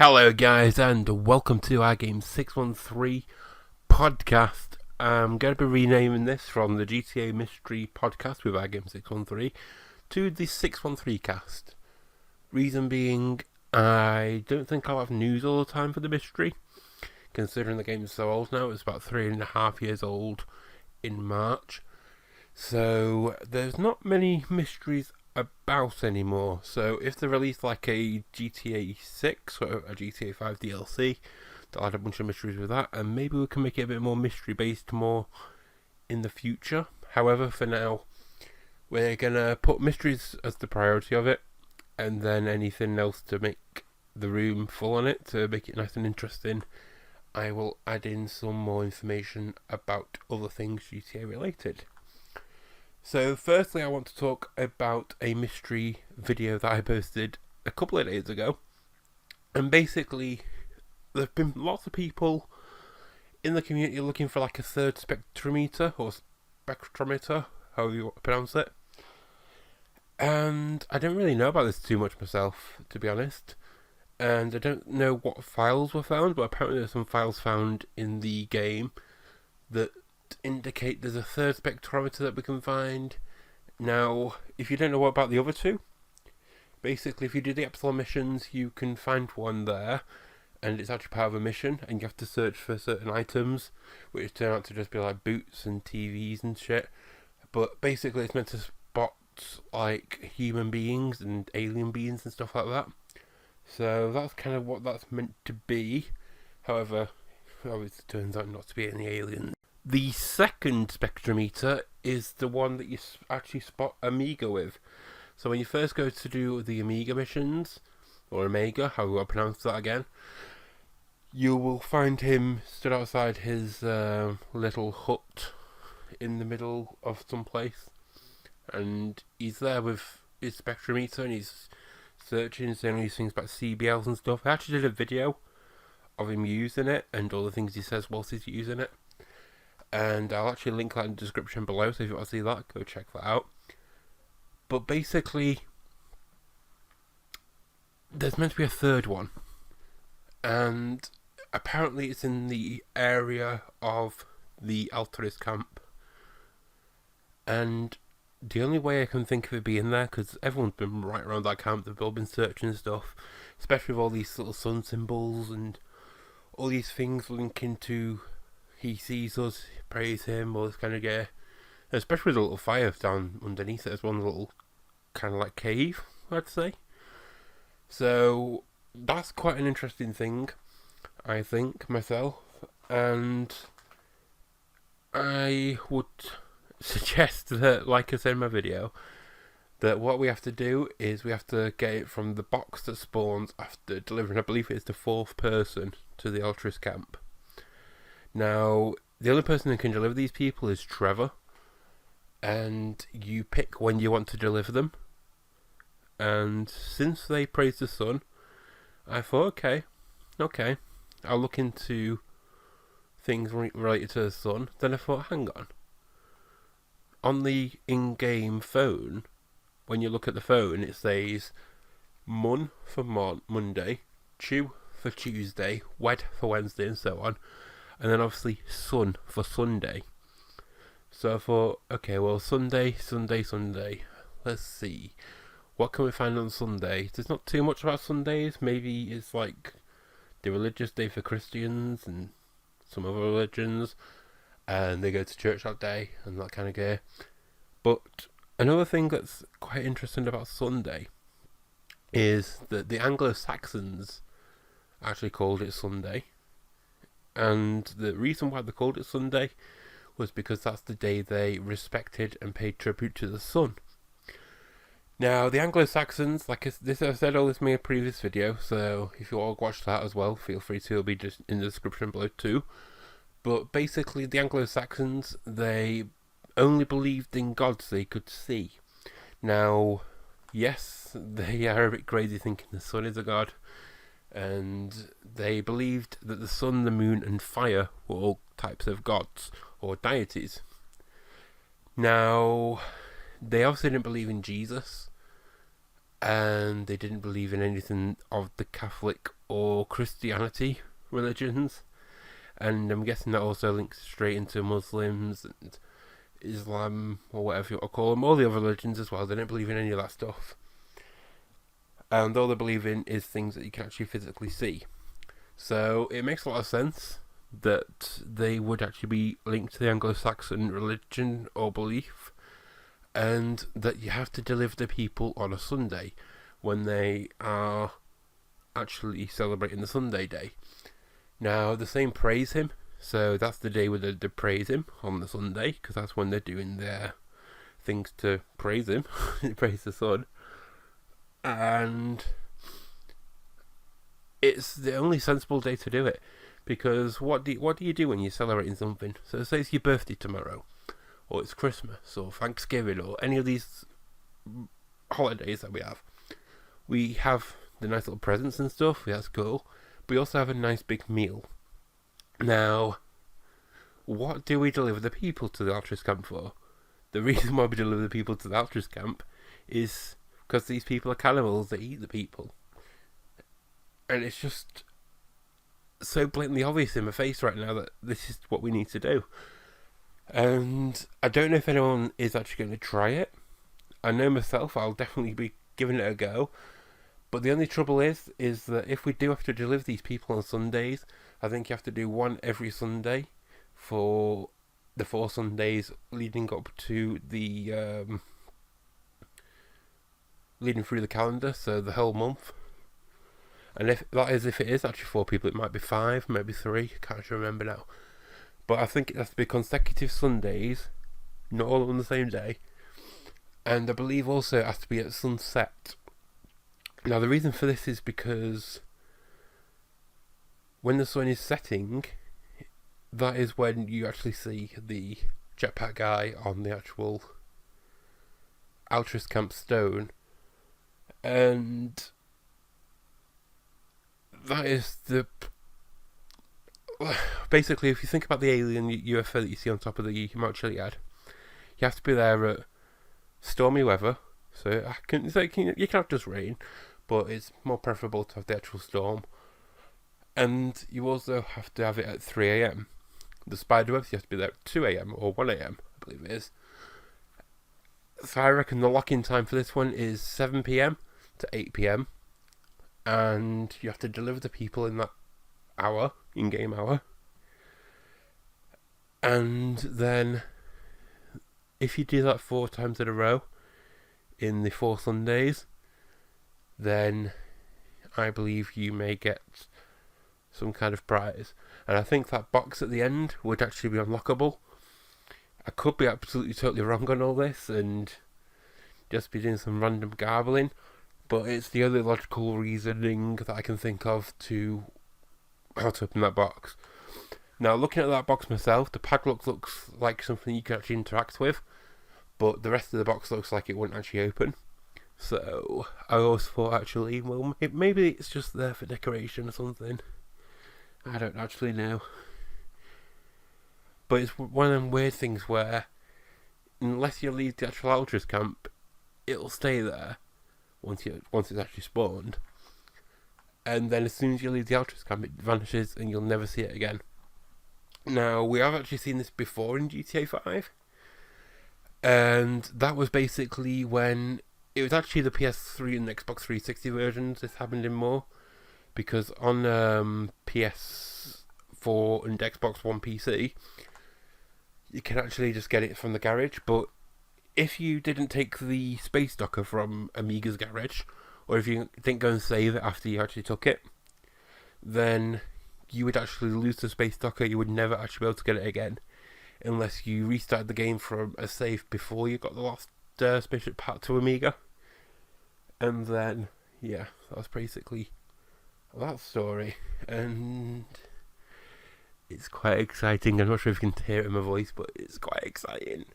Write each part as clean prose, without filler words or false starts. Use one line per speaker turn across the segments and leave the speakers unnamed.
Hello guys and welcome to our Game 613 podcast. I'm going to be renaming this from the GTA Mystery podcast with our Game 613 to the 613 cast. Reason being, I don't think I'll have news all the time for the mystery, considering the game is so old now. It's about 3.5 years old in March. So there's not many mysteries about anymore. So if they release like a GTA 6 or a GTA 5 DLC, they'll add a bunch of mysteries with that, and maybe we can make it a bit more mystery based more in the future. However, for now, we're gonna put mysteries as the priority of it, and then anything else to make the room full on it, to make it nice and interesting, I will add in some more information about other things GTA related. So firstly, I want to talk about a mystery video that I posted a couple of days ago. And basically, there have been lots of people in the community looking for like a third spectrometer, or spectrometer, however you want to pronounce it. And I don't really know about this too much myself, to be honest. And I don't know what files were found, but apparently there's some files found in the game that indicate there's a third spectrometer that we can find. Now, if you don't know what about the other two, basically if you do the Epsilon missions, you can find one there, and it's actually part of a mission, and you have to search for certain items, which turn out to just be like boots and TVs and shit. But basically it's meant to spot like human beings and alien beings and stuff like that. So that's kind of what that's meant to be. However, obviously it turns out not to be any aliens. The second spectrometer is the one that you actually spot Amiga with. So when you first go to do the Amiga missions, or Omega, how do I pronounce that again, you will find him stood outside his little hut in the middle of some place, and he's there with his spectrometer and he's searching, saying these things about CBLs and stuff. I actually did a video of him using it and all the things he says whilst he's using it, and I'll actually link that in the description below, so if you want to see that, go check that out. But basically, there's meant to be a third one, and apparently it's in the area of the Altaris camp, and the only way I can think of it being there, because everyone's been right around that camp, they've all been searching stuff, especially with all these little sun symbols and all these things linking to he sees us, praise him, all this kind of gear. Especially with a little fire down underneath it. There's one little kind of like cave, I'd say. So that's quite an interesting thing, I think, myself. And I would suggest that, like I said in my video, that what we have to do is we have to get it from the box that spawns after delivering, I believe it's the 4th person to the Altruist camp. Now, the only person who can deliver these people is Trevor, and you pick when you want to deliver them. And since they praise the sun, I thought, okay, I'll look into things related to the sun. Then I thought, hang on the in-game phone, when you look at the phone, it says Mun for Monday, Chew for Tuesday, Wed for Wednesday, and so on. And then obviously Sun for Sunday. So I thought, okay, well, Sunday. Let's see. What can we find on Sunday? There's not too much about Sundays. Maybe it's like the religious day for Christians and some other religions, and they go to church that day and that kind of gear. But another thing that's quite interesting about Sunday is that the Anglo-Saxons actually called it Sunday. And the reason why they called it Sunday was because that's the day they respected and paid tribute to the sun. Now, the Anglo-Saxons, like I said all this in my previous video, so if you all watch that as well, feel free to, it'll be just in the description below too. But basically, the Anglo-Saxons, they only believed in gods they could see. Now, yes, they are a bit crazy thinking the sun is a god, and they believed that the sun, the moon, and fire were all types of gods or deities. Now, they obviously didn't believe in Jesus, and they didn't believe in anything of the Catholic or Christianity religions. And I'm guessing that also links straight into Muslims and Islam, or whatever you want to call them, all the other religions as well. They don't believe in any of that stuff. And all they believe in is things that you can actually physically see. So it makes a lot of sense that they would actually be linked to the Anglo-Saxon religion or belief, and that you have to deliver the people on a Sunday when they are actually celebrating the Sunday day. Now, the same praise him, so that's the day where they praise him on the Sunday, because that's when they're doing their things to praise him, praise the sun. And it's the only sensible day to do it, because what do you do when you're celebrating something? So say it's your birthday tomorrow, or it's Christmas, or Thanksgiving, or any of these holidays that we have. We have the nice little presents and stuff, that's cool. We also have a nice big meal. Now, what do we deliver the people to the altruist camp for? The reason why we deliver the people to the altruist camp is because these people are cannibals that eat the people. And it's just so blatantly obvious in my face right now that this is what we need to do. And I don't know if anyone is actually going to try it. I know myself, I'll definitely be giving it a go. But the only trouble is that if we do have to deliver these people on Sundays, I think you have to do one every Sunday for the 4 Sundays leading up to the leading through the calendar, so the whole month. And if it is actually 4 people, it might be 5, maybe 3, I can't actually remember now. But I think it has to be consecutive Sundays, not all on the same day. And I believe also it has to be at sunset. Now, the reason for this is because when the sun is setting, that is when you actually see the jetpack guy on the actual altruist camp stone. And that is the... Basically, if you think about the alien UFO that you see on top of the Mount Chiliad, you have to be there at stormy weather. So you can have just rain, but it's more preferable to have the actual storm. And you also have to have it at 3 a.m. The spiderwebs, you have to be there at 2 a.m. or 1 a.m, I believe it is. So I reckon the lock-in time for this one is 7 p.m. to 8 p.m. And you have to deliver the people in that hour, in-game hour. And then, if you do that 4 times in a row, in the 4 Sundays, then I believe you may get some kind of prize. And I think that box at the end would actually be unlockable. I could be absolutely totally wrong on all this and just be doing some random garbling, but it's the only logical reasoning that I can think of to how to open that box. Now, looking at that box myself, the padlock looks like something you can actually interact with, but the rest of the box looks like it wouldn't actually open. So I always thought, actually, well, maybe it's just there for decoration or something. I don't actually know. But it's one of them weird things where, unless you leave the actual altruist camp, it'll stay there once it's actually spawned. And then as soon as you leave the altruist camp, it vanishes and you'll never see it again. Now, we have actually seen this before in GTA 5. And that was basically when... It was actually the PS3 and Xbox 360 versions this happened in more. Because on PS4 and Xbox One PC, you can actually just get it from the garage. But if you didn't take the space docker from Amiga's garage, or if you didn't go and save it after you actually took it, then you would actually lose the space docker. You would never actually be able to get it again, unless you restarted the game from a save before you got the last spaceship part to Amiga. And then, yeah, that was basically that story. And it's quite exciting. I'm not sure if you can hear it in my voice, but it's quite exciting.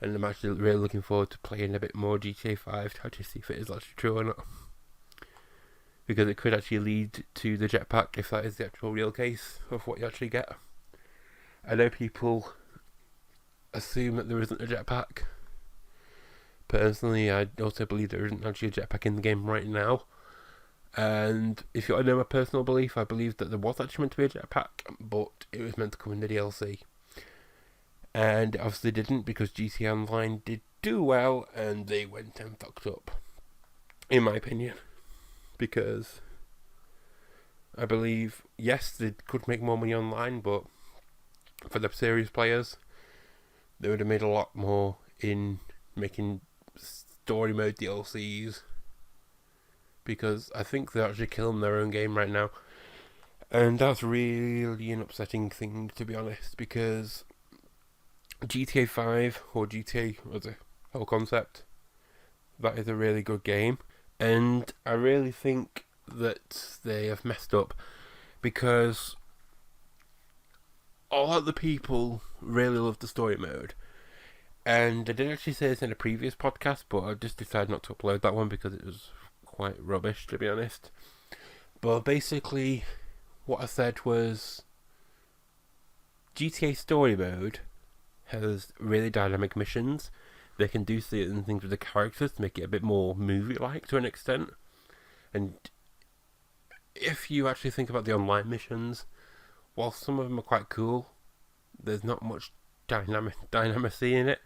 And I'm actually really looking forward to playing a bit more GTA 5 to actually see if it is actually true or not. Because it could actually lead to the jetpack if that is the actual real case of what you actually get. I know people assume that there isn't a jetpack, Personally, I also believe there isn't actually a jetpack in the game right now. And if you want to know my personal belief, I believe that there was actually meant to be a jetpack, but it was meant to come in the DLC. And it obviously didn't, because GTA Online did do well, and they went and fucked up. In my opinion. Because I believe, yes, they could make more money online, but for the serious players, they would have made a lot more in making story mode DLCs. Because I think they're actually killing their own game right now. And that's really an upsetting thing, to be honest, because GTA 5, or GTA as a whole concept, that is a really good game. And I really think that they have messed up, because a lot of the people really love the story mode. And I did actually say this in a previous podcast, but I just decided not to upload that one because it was quite rubbish, to be honest. But basically, what I said was GTA Story Mode has really dynamic missions. They can do certain things with the characters to make it a bit more movie-like to an extent. And if you actually think about the online missions, while some of them are quite cool, there's not much dynamicy in it.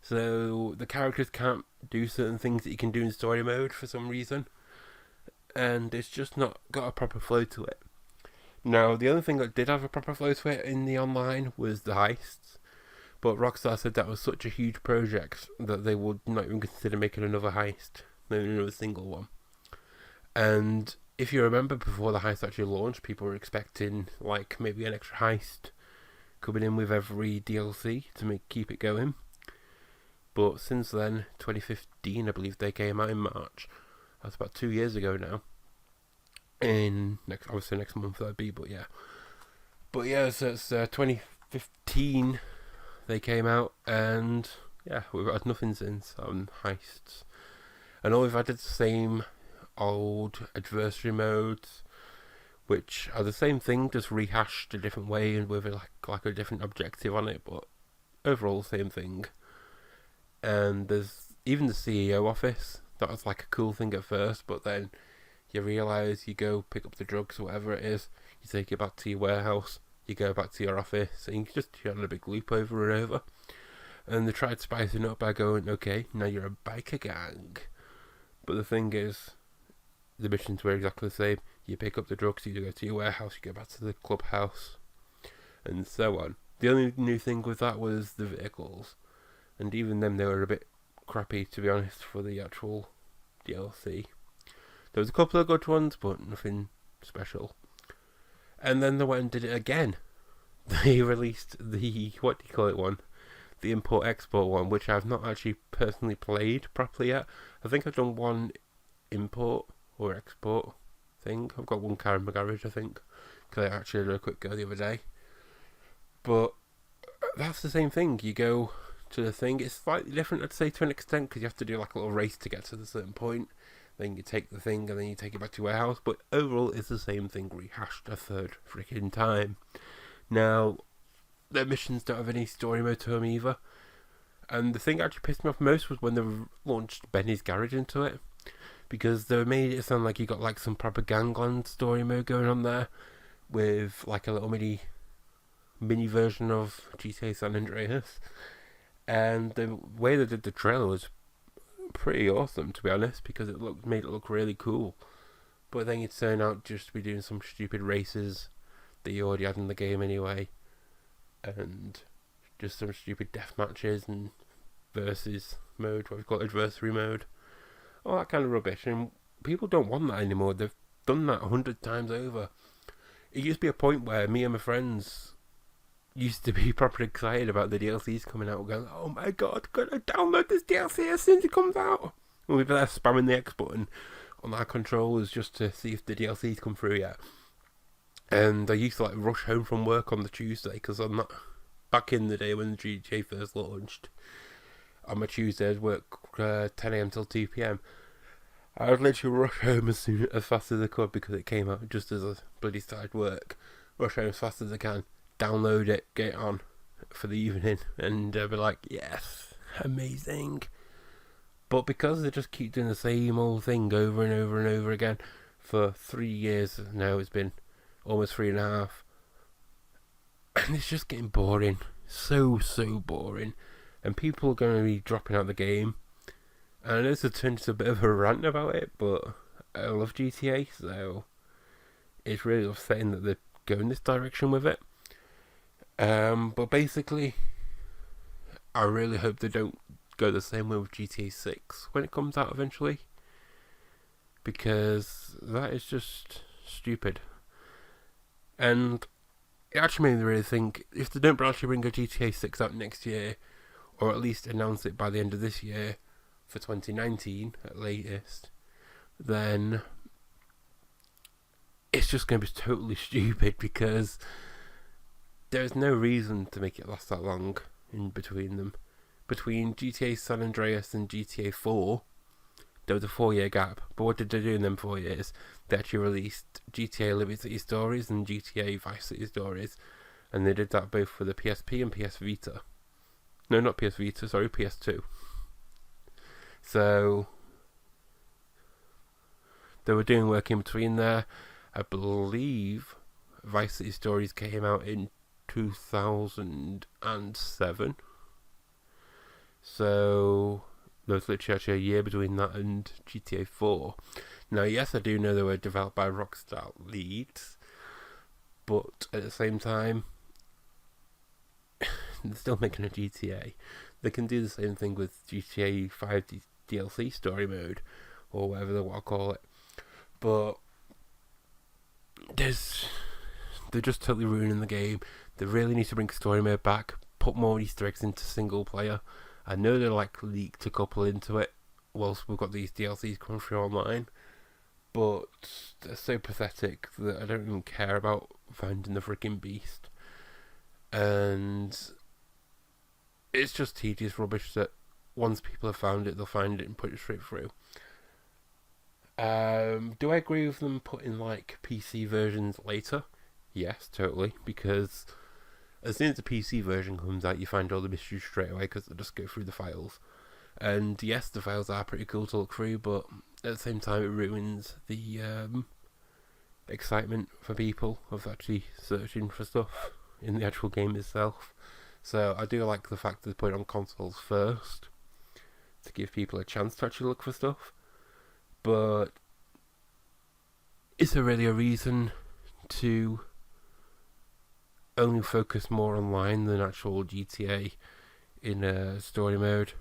So the characters can't do certain things that you can do in story mode for some reason, and it's just not got a proper flow to it. Now, the other thing that did have a proper flow to it in the online was the heists, but Rockstar said that was such a huge project that they would not even consider making another heist, not even another single one. And if you remember, before the heist actually launched, people were expecting like maybe an extra heist coming in with every DLC to keep it going. But since then, 2015, I believe they came out in March. That's about 2 years ago now. Obviously next month that'd be, but yeah. So it's 2015 they came out, and yeah, we've had nothing since on heists. And all we've had is the same old adversary modes, which are the same thing, just rehashed a different way and with like a different objective on it, but overall same thing. And there's even the CEO office. That was like a cool thing at first, but then you realise you go pick up the drugs or whatever it is, you take it back to your warehouse, you go back to your office, and you just turn a big loop over and over. And they tried spicing it up by going, okay, now you're a biker gang. But the thing is, the missions were exactly the same. You pick up the drugs, you go to your warehouse, you go back to the clubhouse, and so on. The only new thing with that was the vehicles. And even them, they were a bit crappy, to be honest, for the actual DLC. There was a couple of good ones, but nothing special. And then they went and did it again. They released the, what do you call it one? The import-export one, which I've not actually personally played properly yet. I think I've done one import or export thing. I've got one car in my garage, I think, because I actually did a quick go the other day. But that's the same thing. You go to the thing. It's slightly different, I'd say, to an extent, because you have to do like a little race to get to a certain point. Then you take the thing and then you take it back to your warehouse. But overall, it's the same thing rehashed a third freaking time. Now, their missions don't have any story mode to them either. And the thing that actually pissed me off most was when they launched Benny's Garage into it, because they made it sound like you got like some proper gangland story mode going on there, with like a little mini version of GTA San Andreas. And the way they did the trailer was pretty awesome, to be honest, because it made it look really cool. But then it turned out just to be doing some stupid races that you already had in the game anyway, and just some stupid death matches and versus mode, what we call adversary mode, all that kind of rubbish. And people don't want that anymore. They've done that 100 times over. It used to be a point where me and my friends used to be proper excited about the DLCs coming out, going, oh my god, gotta download this DLC as soon as it comes out. And we'd be there spamming the X button on our controllers just to see if the DLCs come through yet. And I used to like rush home from work on the Tuesday, because I'm not, back in the day when the GTA first launched, on my Tuesday I'd work 10 AM till 2 PM. I would literally rush home as fast as I could, because it came out just as I bloody started work. Rush home as fast as I can, download it, get it on for the evening, and be like, yes, amazing. But because they just keep doing the same old thing over and over and over again for 3 years now, it's been almost 3.5, and it's just getting boring. So boring. And people are going to be dropping out the game. And I know this has turned into a bit of a rant about it, but I love GTA, so it's really upsetting that they're going this direction with it. But basically, I really hope they don't go the same way with GTA 6 when it comes out eventually, because that is just stupid. And it actually made me really think, if they don't actually bring a GTA 6 out next year, or at least announce it by the end of this year for 2019 at latest, then it's just going to be totally stupid, because there's no reason to make it last that long in between them. Between GTA San Andreas and GTA 4, there was a 4-year gap. But what did they do in them 4 years? They actually released GTA Liberty Stories and GTA Vice City Stories. And they did that both for the PSP and PS Vita. No, not PS Vita, sorry, PS2. So they were doing work in between there. I believe Vice City Stories came out in 2007. So there was literally actually a year between that and GTA 4. Now, yes, I do know they were developed by Rockstar Leeds, but at the same time, they're still making a GTA. They can do the same thing with GTA 5 DLC story mode, or whatever they want to call it. But they're just totally ruining the game. They really need to bring story mode back, put more Easter eggs into single player. I know they leaked a couple into it whilst we've got these DLCs coming through online, but they're so pathetic that I don't even care about finding the freaking beast. And it's just tedious rubbish that once people have found it, they'll find it and put it straight through. Do I agree with them putting PC versions later? Yes, totally, because as soon as the PC version comes out, you find all the mysteries straight away because they just go through the files. And yes, the files are pretty cool to look through, but at the same time, it ruins the excitement for people of actually searching for stuff in the actual game itself. So I do like the fact that they put it on consoles first to give people a chance to actually look for stuff. But is there really a reason to only focus more online than actual GTA in story mode?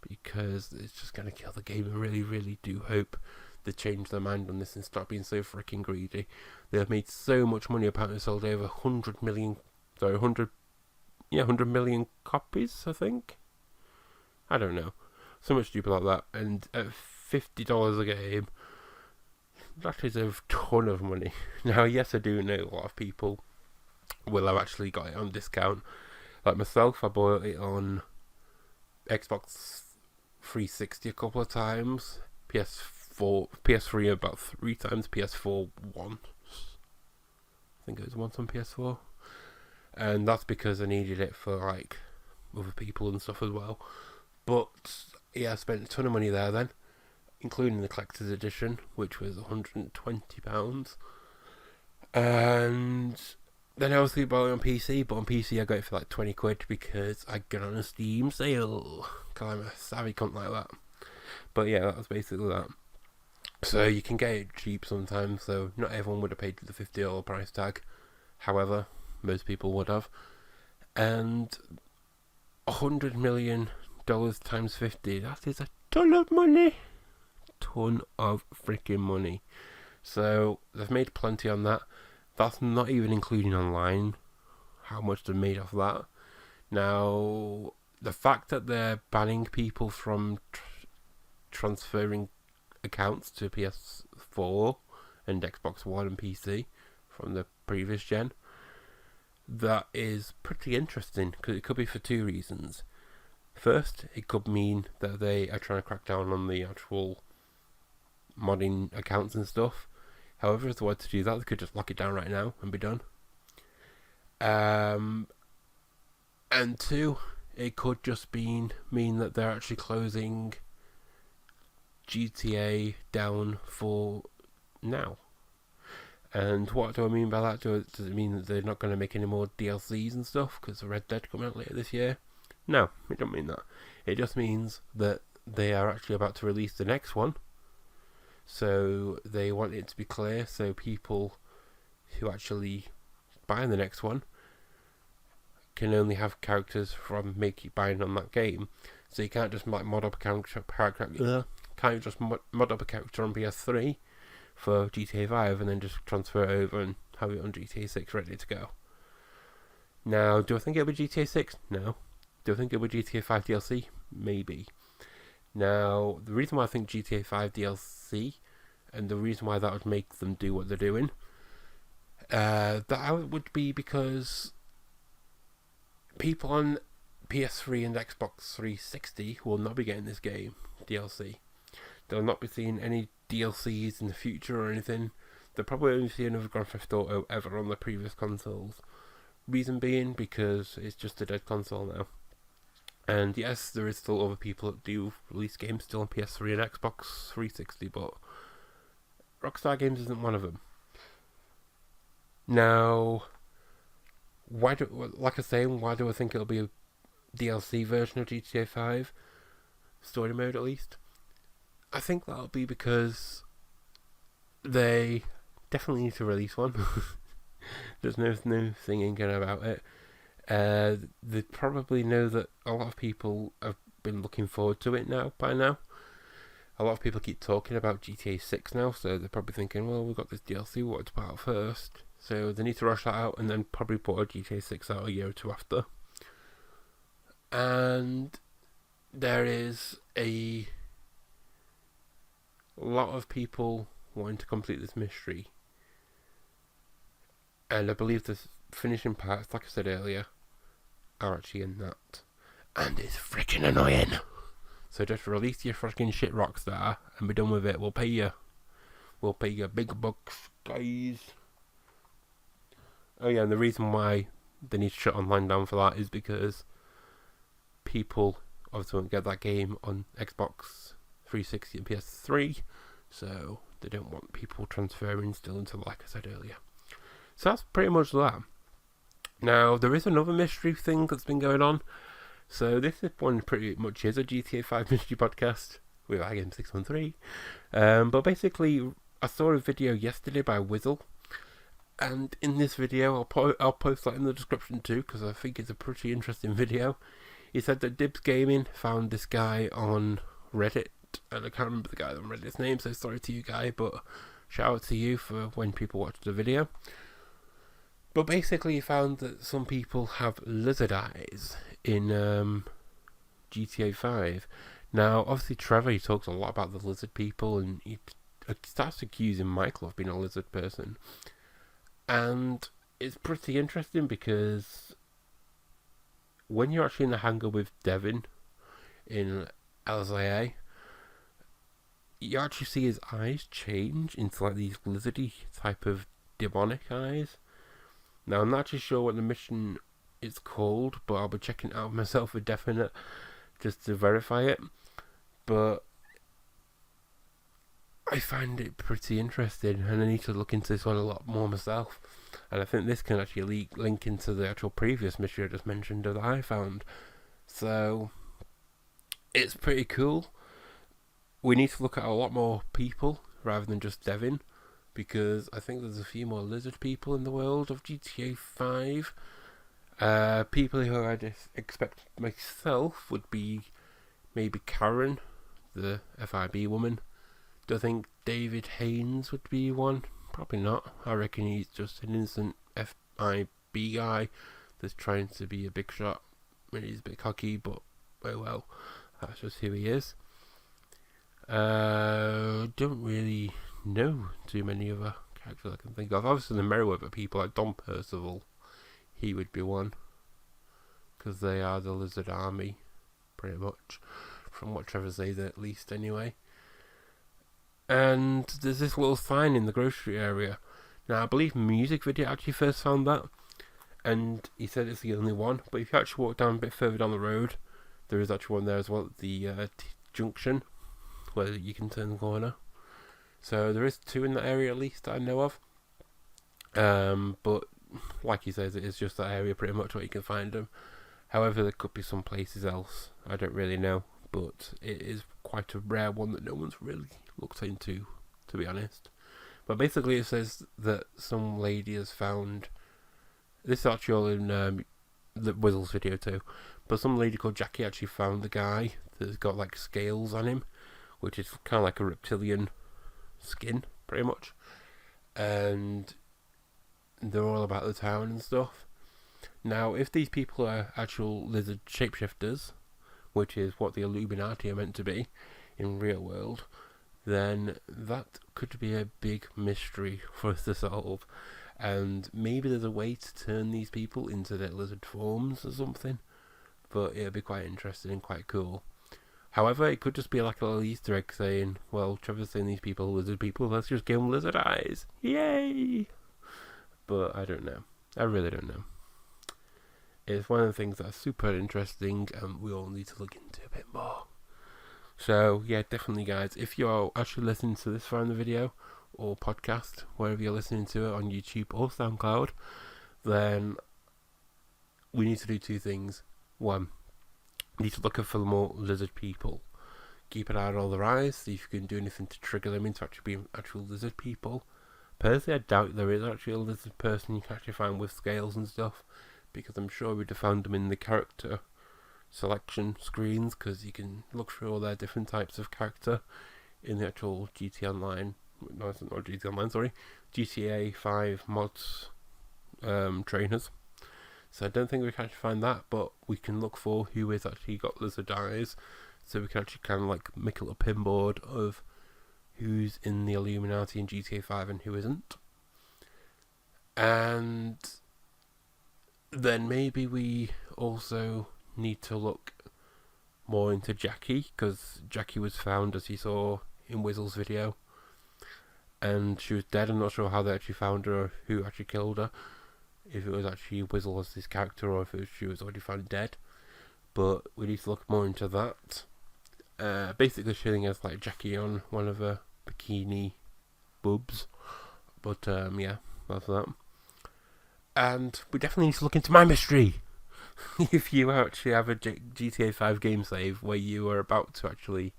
Because it's just going to kill the game. I really, really do hope they change their mind on this and stop being so freaking greedy. They have made so much money. Apparently sold over 100 million copies, I think. I don't know. So much stupid like that. And at $50 a game, that is a ton of money. Now, yes, I do know a lot of people will have actually got it on discount. Like myself, I bought it on Xbox 360 a couple of times, PS3 about 3 times, PS4 once. I think it was once on PS4. And that's because I needed it for other people and stuff as well. But yeah, I spent a ton of money there then, including the collector's edition, which was £120. And then I obviously bought it on PC, but on PC I got it for £20 because I got on a Steam sale. Because I'm a savvy cunt like that. But yeah, that was basically that. So you can get it cheap sometimes, so not everyone would have paid the $50 price tag. However, most people would have. And $100 million times 50, that is a ton of money. Ton of freaking money. So they've made plenty on that. That's not even including online, how much they made off that. Now, the fact that they're banning people from transferring accounts to PS4 and Xbox One and PC from the previous gen, that is pretty interesting, because it could be for two reasons. First, it could mean that they are trying to crack down on the actual modding accounts and stuff. However, if they wanted to do that, they could just lock it down right now and be done. And two, it could just mean that they're actually closing GTA down for now. And what do I mean by that? Does it mean that they're not going to make any more DLCs and stuff because of Red Dead coming out later this year? No, it don't mean that. It just means that they are actually about to release the next one. So they want it to be clear so people who actually buy the next one can only have characters from buying on that game. So you can't just mod up a character on PS3 for GTA 5 and then just transfer it over and have it on GTA 6 ready to go. Now, do I think it'll be GTA 6? No. Do I think it'll be GTA 5 DLC? Maybe. Now, the reason why I think GTA 5 DLC and the reason why that would make them do what they're doing, that would be because people on PS3 and Xbox 360 will not be getting this game DLC. They'll not be seeing any DLCs in the future or anything. They'll probably only see another Grand Theft Auto ever on the previous consoles. Reason being because it's just a dead console now. And yes, there is still other people that do release games still on PS3 and Xbox 360, but Rockstar Games isn't one of them. Now, why do I think it'll be a DLC version of GTA 5? Story mode at least. I think that'll be because they definitely need to release one. There's no thinking about it. They probably know that a lot of people have been looking forward to it by now. A lot of people keep talking about GTA 6 now, so they're probably thinking, well, we've got this DLC, what to put out first? So they need to rush that out and then probably put a GTA 6 out a year or two after. And there is a lot of people wanting to complete this mystery. And I believe the finishing parts, like I said earlier, are actually in that. And it's freaking annoying. So just release your freaking shit, Rockstar, and be done with it. We'll pay you. We'll pay you big bucks, guys. Oh yeah, and the reason why they need to shut online down for that is because people obviously won't get that game on Xbox 360 and PS3, so they don't want people transferring still into, like I said earlier. So that's pretty much that. Now, there is another mystery thing that's been going on. So this one pretty much is a GTA 5 mystery podcast with iGame613. But basically, I saw a video yesterday by Wizzle. And in this video, I'll post that in the description too, because I think it's a pretty interesting video. He said that Dibs Gaming found this guy on Reddit. And I can't remember the guy on Reddit's name, so sorry to you, guy. But shout out to you for when people watch the video. But basically he found that some people have lizard eyes in GTA 5. Now, obviously Trevor, he talks a lot about the lizard people, and he starts accusing Michael of being a lizard person. And it's pretty interesting because when you're actually in the hangar with Devin in LZA, you actually see his eyes change into like these lizardy type of demonic eyes. Now, I'm not actually sure what the mission is called, but I'll be checking it out myself for definite, just to verify it. But I find it pretty interesting, and I need to look into this one a lot more myself. And I think this can actually link into the actual previous mission I just mentioned that I found. So, it's pretty cool. We need to look at a lot more people, rather than just Devin, because I think there's a few more lizard people in the world of GTA 5. People who I'd expect myself would be maybe Karen, the FIB woman. Do I think David Haynes would be one? Probably not. I reckon he's just an innocent FIB guy that's trying to be a big shot. When he's a bit cocky, but oh well, that's just who he is. Don't really know too many other characters I can think of. Obviously the Merryweather people, like Don Percival, he would be one, because they are the lizard army, pretty much, from what Trevor says at least anyway. And there's this little sign in the grocery area. Now I believe Music Video actually first found that, and he said it's the only one. But if you actually walk down a bit further down the road, there is actually one there as well at the junction where you can turn the corner. So there is 2 in that area at least that I know of. But like he says, it is just that area pretty much where you can find them. However, there could be some places else. I don't really know, but it is quite a rare one that no one's really looked into, to be honest. But basically, it says that some lady has found. This is actually all in the Wizzles video too. But some lady called Jackie actually found the guy that's got like scales on him, which is kind of like a reptilian skin, pretty much. And they're all about the town and stuff. Now, if these people are actual lizard shapeshifters, which is what the Illuminati are meant to be in real world, then that could be a big mystery for us to solve. And maybe there's a way to turn these people into their lizard forms or something. But it'd be quite interesting and quite cool. However, it could just be like a little Easter egg saying, well, Trevor's saying these people are lizard people, let's just give them lizard eyes. Yay! But I don't know. I really don't know. It's one of the things that's super interesting and we all need to look into a bit more. So, yeah, definitely, guys. If you're actually listening to this far in the video or podcast, wherever you're listening to it on YouTube or SoundCloud, then we need to do 2 things. 1, we need to look for more lizard people. Keep an eye on all their eyes, see if you can do anything to trigger them into actually being actual lizard people. Personally, I doubt there is actually a lizard person you can actually find with scales and stuff, because I'm sure we'd have found them in the character selection screens, because you can look through all their different types of character in the actual GTA 5 mods trainers. So I don't think we can actually find that, but we can look for who is actually got lizard eyes, so we can actually kind of like make a little pinboard of who's in the Illuminati in GTA 5 and who isn't. And then maybe we also need to look more into Jackie, because Jackie was found, as you saw in Wizzle's video, and she was dead. I'm not sure how they actually found her or who actually killed her, if it was actually Wizzle as this character or if she was already found dead. But we need to look more into that. Basically showing us like Jackie on one of her bikini boobs. But yeah, that's that. And we definitely need to look into my mystery. If you actually have a GTA 5 game save where you are about to actually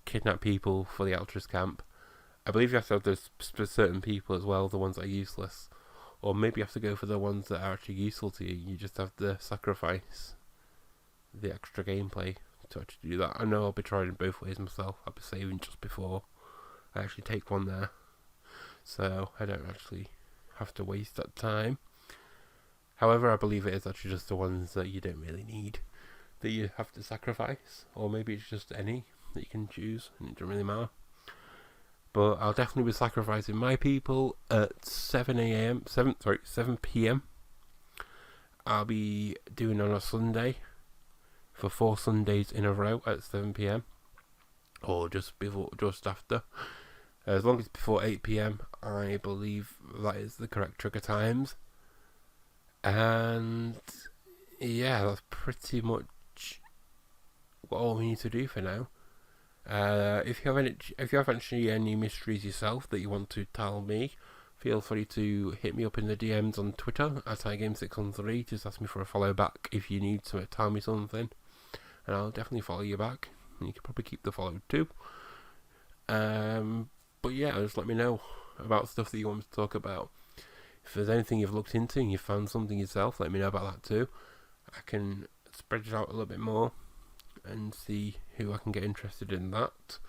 kidnap people for the Altruist camp, I believe you have to have those certain people as well, the ones that are useless. Or maybe you have to go for the ones that are actually useful to you. You just have to sacrifice the extra gameplay to actually do that. I know I'll be trying both ways myself. I'll be saving just before I actually take one there, so I don't actually have to waste that time. However, I believe it is actually just the ones that you don't really need that you have to sacrifice, or maybe it's just any that you can choose and it doesn't really matter. But I'll definitely be sacrificing my people at 7 p.m. I'll be doing on a Sunday for 4 Sundays in a row at 7 p.m. or just after. As long as it's before 8 p.m, I believe that is the correct trigger times. And yeah, that's pretty much all we need to do for now. If you have actually any mysteries yourself that you want to tell me, feel free to hit me up in the DMs on Twitter at iGame613. Just ask me for a follow back if you need to tell me something, and I'll definitely follow you back. And you can probably keep the follow too. But yeah, just let me know about stuff that you want me to talk about. If there's anything you've looked into and you found something yourself, let me know about that too. I can spread it out a little bit more and see who I can get interested in that.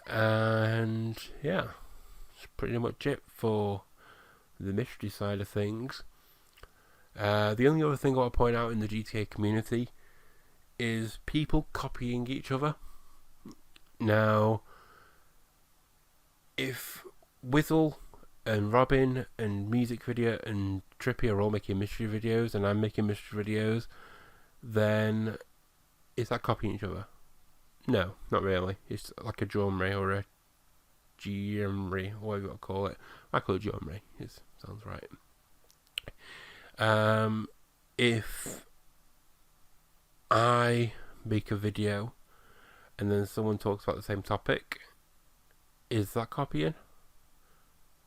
And yeah, that's pretty much it for the mystery side of things. The only other thing I want to point out in the GTA community is people copying each other. Now, if Wizzle and Robin and Music Video and Trippy are all making mystery videos and I'm making mystery videos, then is that copying each other? No, not really. It's like a genre or a genre, whatever you want to call it. I call it genre. It sounds right. If I make a video and then someone talks about the same topic, is that copying?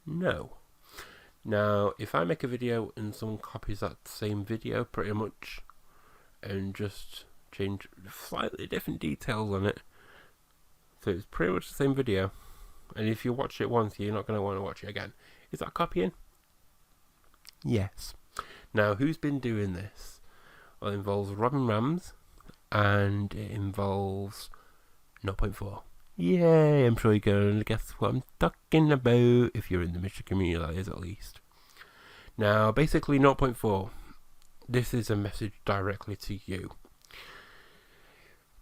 No. Now, if I make a video and someone copies that same video pretty much and just change slightly different details on it, so it's pretty much the same video, and if you watch it once, you're not going to want to watch it again. Is that copying? Yes. Now, who's been doing this? Well, it involves RobbinRams, and it involves NoughtPointFour. Yay, I'm sure you're going to guess what I'm talking about, if you're in the Michigan community, that is, at least. Now, basically, NoughtPointFour, this is a message directly to you.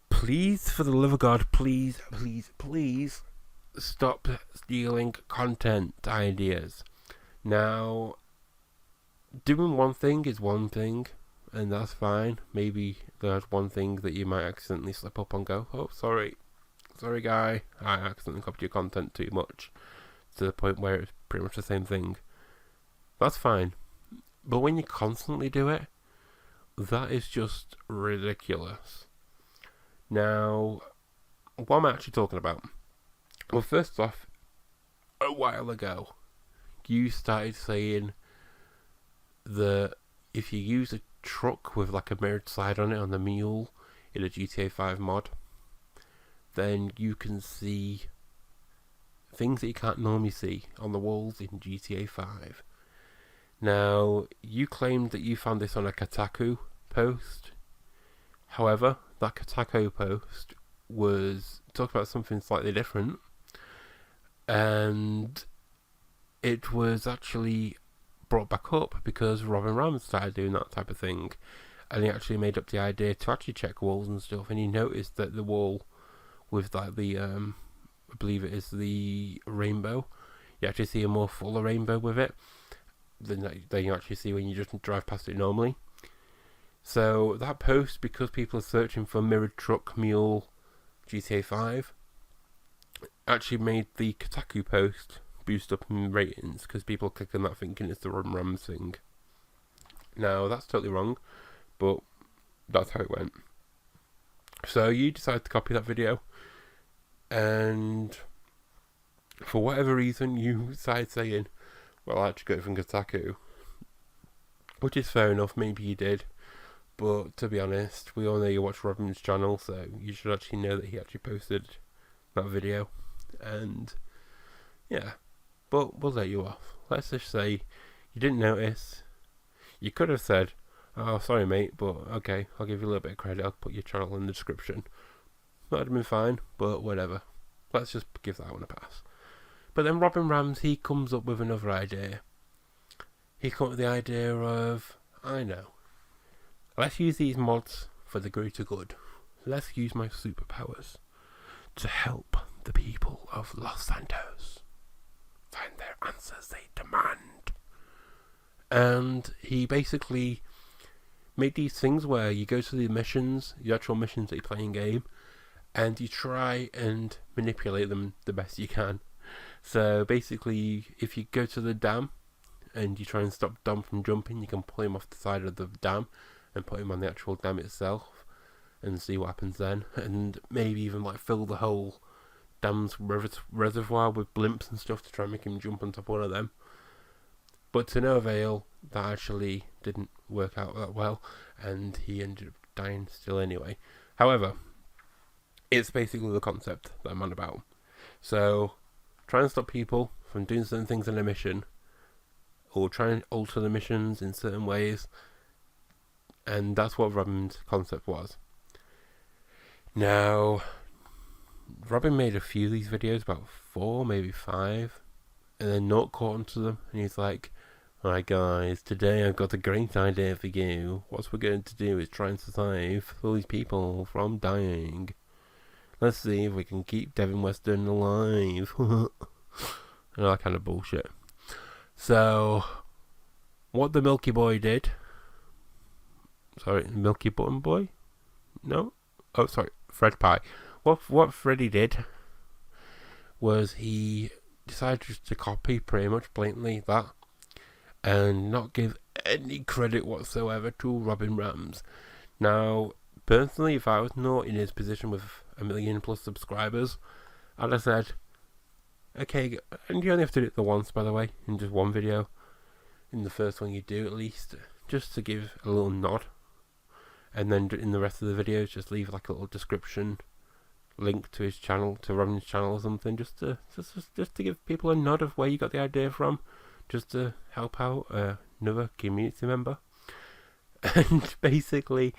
Please, for the love of God, please stop stealing content ideas. Now, doing one thing is one thing, and that's fine. Maybe there's one thing that you might accidentally slip up and go, oh, sorry guy, I accidentally copied your content too much, to the point where it's pretty much the same thing. That's fine. But when you constantly do it, that is just ridiculous. Now, what am I actually talking about? Well, first off, a while ago, you started saying that if you use a truck with like a mirrored side on it on the mule in a GTA 5 mod, then you can see things that you can't normally see on the walls in GTA 5. Now, you claimed that you found this on a Kotaku post. However, that Kotaku post was talking about something slightly different, and it was actually brought back up because RobbinRams started doing that type of thing, and he actually made up the idea to actually check walls and stuff, and he noticed that the wall with like the I believe it is the rainbow, you actually see a more fuller rainbow with it than you actually see when you just drive past it normally. So that post, because people are searching for mirrored truck mule GTA 5, actually made the Kotaku post boost up in ratings because people click on that thinking it's the RobbinRams thing. Now, that's totally wrong, but that's how it went. So you decided to copy that video, and for whatever reason you started saying, well, I actually got it from Kotaku, which is fair enough, maybe you did, but to be honest, we all know you watch Robin's channel, so you should actually know that he actually posted that video, and yeah, but we'll let you off. Let's just say you didn't notice. You could have said, oh, sorry mate, but okay, I'll give you a little bit of credit, I'll put your channel in the description. That would have been fine, but whatever. Let's just give that one a pass. But then RobbinRams, he comes up with another idea. He comes up with the idea of, I know, let's use these mods for the greater good. Let's use my superpowers to help the people of Los Santos find their answers they demand. And he basically made these things where you go to the missions, the actual missions that you play in game, and you try and manipulate them the best you can. So basically, if you go to the dam and you try and stop Dom from jumping, you can pull him off the side of the dam and put him on the actual dam itself and see what happens then, and maybe even like fill the whole dam's reservoir with blimps and stuff to try and make him jump on top of one of them. But to no avail, that actually didn't work out that well, and he ended up dying still anyway. However, it's basically the concept that I'm on about. So, try and stop people from doing certain things in a mission, or try and alter the missions in certain ways, and that's what Robin's concept was. Now, Robin made a few of these videos, about 4, maybe 5, and then Note caught onto them, and he's like, alright guys, today I've got a great idea for you. What we're going to do is try and save all these people from dying. Let's see if we can keep Devin Weston alive. And all that kind of bullshit. So, what the Milky Boy did... Sorry, Milky Button Boy? No? Oh, sorry, Fred Pie. What Freddy did was he decided just to copy pretty much blatantly that, and not give any credit whatsoever to RobbinRams. Now, personally, if I was not in his position with 1 million plus subscribers, I'd have said, okay, and you only have to do it the once, by the way, in just one video, in the first one you do at least, just to give a little nod, and then in the rest of the videos just leave like a little description link to his channel, to Robin's channel or something, just to give people a nod of where you got the idea from, just to help out another community member. And basically,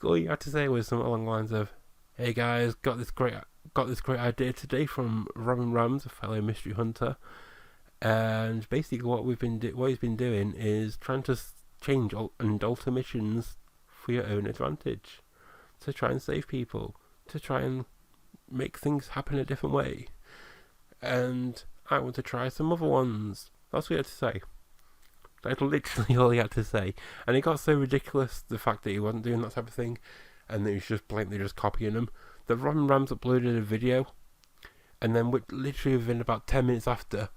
all you had to say was something along the lines of, "Hey guys, got this great idea today from RobbinRams, a fellow mystery hunter." And basically, what he's been doing is trying to change and alter missions for your own advantage, to try and save people, to try and make things happen a different way. And I want to try some other ones. That's what he had to say. That's literally all he had to say. And it got so ridiculous, the fact that he wasn't doing that type of thing, and that he was just blatantly just copying them, that RobbinRams uploaded a video, and then literally within about 10 minutes after,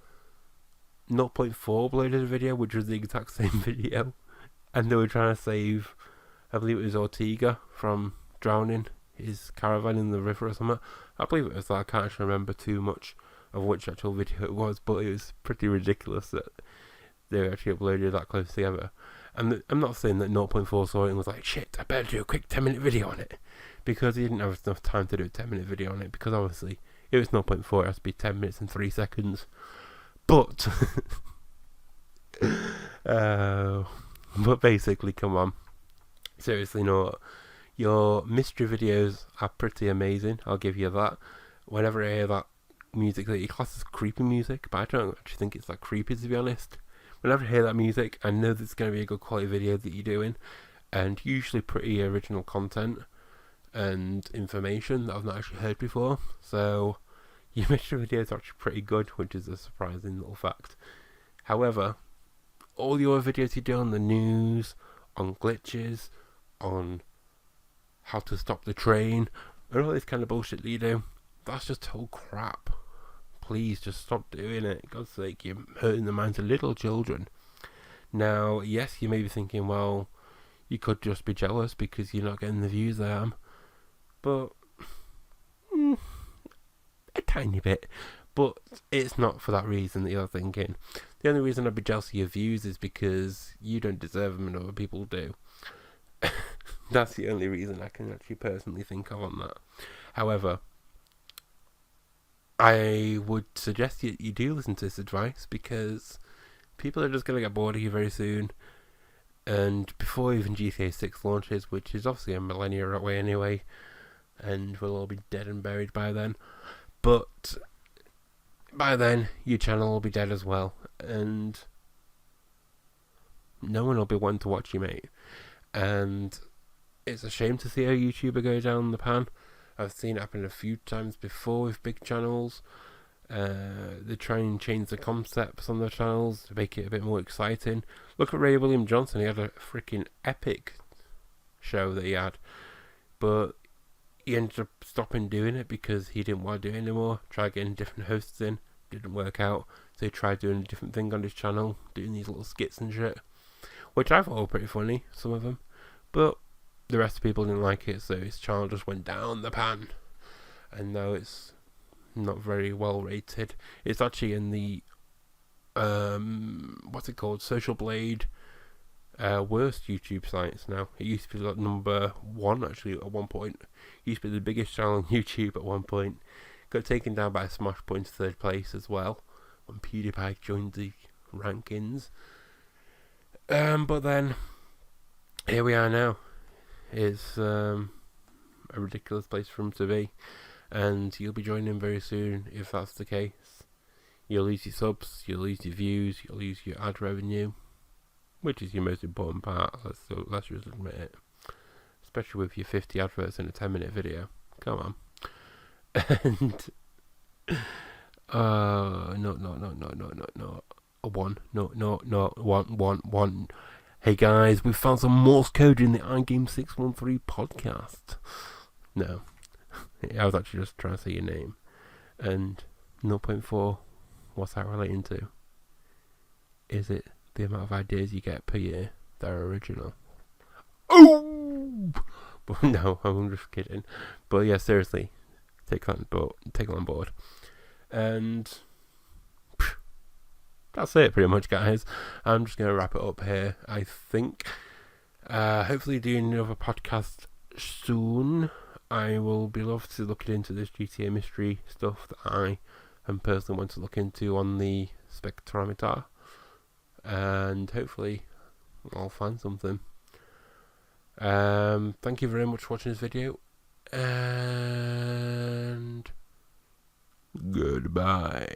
NoughtPointFour uploaded a video, which was the exact same video, and they were trying to save, I believe it was Ortega from drowning his caravan in the river or something. I believe it was that. I can't actually remember too much of which actual video it was, but it was pretty ridiculous that they actually uploaded that close together. And I'm not saying that 0.4 saw it and was like, shit, I better do a quick 10-minute video on it, because he didn't have enough time to do a 10-minute video on it, because obviously it was 0.4, it has to be 10 minutes and 3 seconds. But but basically, come on, seriously, no, your mystery videos are pretty amazing, I'll give you that. Whenever I hear that music that you class as creepy music, but I don't actually think it's that creepy, to be honest. Whenever I hear that music, I know there's going to be a good quality video that you're doing, and usually pretty original content and information that I've not actually heard before. So your mystery videos are actually pretty good, which is a surprising little fact. However, all your videos you do on the news, on glitches, on how to stop the train, and all this kind of bullshit that you do, that's just total crap. Please just stop doing it. God's sake, you're hurting the minds of little children. Now, yes, you may be thinking, well, you could just be jealous because you're not getting the views I am. But a tiny bit. But it's not for that reason that you're thinking. The only reason I'd be jealous of your views is because you don't deserve them and other people do. That's the only reason I can actually personally think of on that. However, I would suggest you do listen to this advice, because people are just going to get bored of you very soon. And before even GTA 6 launches, which is obviously a millennia away anyway, and we'll all be dead and buried by then. But by then, your channel will be dead as well, and no one will be wanting to watch you, mate. And it's a shame to see a YouTuber go down the pan. I've seen it happen a few times before with big channels. They try and change the concepts on their channels to make it a bit more exciting. Look at Ray William Johnson. He had a freaking epic show that he had, but he ended up stopping doing it because he didn't want to do it anymore. Tried getting different hosts in, didn't work out, so he tried doing a different thing on his channel, doing these little skits and shit, which I thought were pretty funny, some of them, but the rest of the people didn't like it, so his channel just went down the pan, and now it's not very well rated. It's actually in the what's it called, Social Blade worst YouTube sites now. It used to be like number 1 actually at one point. It used to be the biggest channel on YouTube at one point. Got taken down by Smashpoint to 3rd place as well when PewDiePie joined the rankings. But then here we are now. It's a ridiculous place for him to be, and you'll be joining him very soon if that's the case. You'll lose your subs, you'll lose your views, you'll lose your ad revenue, which is your most important part. Let's just admit it. Especially with your 50 adverts in a 10-minute video. Come on. And one. Hey guys, we found some Morse code in the iGame 613 podcast. No, I was actually just trying to say your name. And 0.4, what's that relating to? Is it the amount of ideas you get per year that are original. Oh! But no, I'm just kidding. But yeah, seriously, take that on board. And that's it pretty much, guys. I'm just going to wrap it up here, I think. Hopefully doing another podcast soon. I will be love to looking into this GTA mystery stuff that I am personally want to look into on the Spectrometer. And hopefully I'll find something. Thank you very much for watching this video. And goodbye.